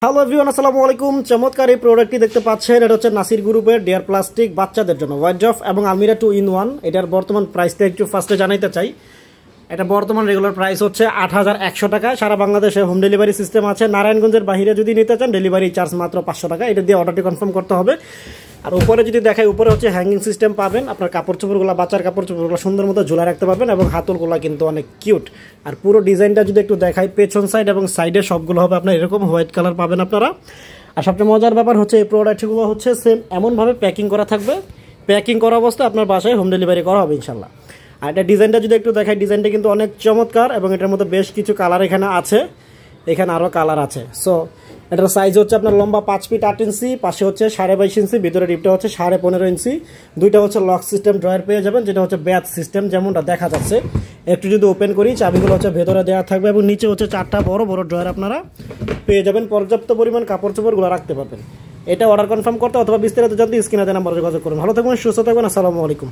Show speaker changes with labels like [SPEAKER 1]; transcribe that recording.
[SPEAKER 1] Hello everyone, আসসালামু আলাইকুম। চমৎকার এই প্রোডাক্টটি দেখতে পাচ্ছেন, এটা হচ্ছে নাসির গ্রুপের ডেয়ার প্লাস্টিক বাচ্চাদের জন্য ওয়াইড্রফ এবং আলমিরা 2-in-1। এটার বর্তমান প্রাইসটা একটু ফার্স্টে জানাইতে চাই। এটা বর্তমান রেগুলার প্রাইস হচ্ছে ৮,১০০ টাকা। সারা বাংলাদেশে হোম ডেলিভারি সিস্টেম আছে। নারায়ণগঞ্জের বাইরে যদি নিতে চান ডেলিভারি চার্জ মাত্র ৫০০ টাকা। এটা দিয়ে অর্ডারটি কনফার্ম করতে হবে। আর উপরে যদি দেখাই, উপরে হচ্ছে হ্যাঙ্গিং সিস্টেম পাবেন। আপনার কাপড় চোপড়গুলো, বাচ্চার কাপড় চোপড়গুলো সুন্দর মতো ঝুলা রাখতে পারবেন এবং হাতলগুলো কিন্তু অনেক কিউট। আর পুরো ডিজাইনটা যদি একটু দেখাই, পেছন সাইড এবং সাইডে সবগুলো হবে আপনার এরকম হোয়াইট কালার পাবেন আপনারা। আর সবচেয়ে মজার ব্যাপার হচ্ছে এই প্রোডাক্টগুলো হচ্ছে সেম এমনভাবে প্যাকিং করা থাকবে। প্যাকিং করা অবস্থায় আপনার বাসায় হোম ডেলিভারি করা হবে ইনশাল্লাহ। আর এটা ডিজাইনটা যদি একটু দেখাই, ডিজাইনটা কিন্তু অনেক চমৎকার এবং এটার মধ্যে বেশ কিছু কালার এখানে আছে। এখানে আরও কালার আছে। সো এটার সাইজ হচ্ছে আপনার লম্বা 5 ফিট 8 ইঞ্চি, পাশে হচ্ছে 22.5 ইঞ্চি, ভিতরে ডিপটা হচ্ছে 15.5 ইঞ্চি। দুইটা হচ্ছে লক সিস্টেম ড্রয়ার পেয়ে যাবেন, যেটা হচ্ছে ব্যাচ সিস্টেম যেমনটা দেখা যাচ্ছে। একটু যদি ওপেন করি, চাবিগুলো হচ্ছে ভেতরে দেওয়া থাকবে এবং নিচে হচ্ছে 4টা বড় বড় ড্রয়ার আপনারা পেয়ে যাবেন। পর্যাপ্ত পরিমাণ কাপড় চোপড়গুলো রাখতে পারবেন। এটা অর্ডার কনফার্ম করতে অথবা বিস্তারিত জানতে স্ক্রিনে দেওয়া নাম্বারে যোগাযোগ করুন। ভালো থাকবেন, সুস্থ থাকবেন। আসসালামু আলাইকুম।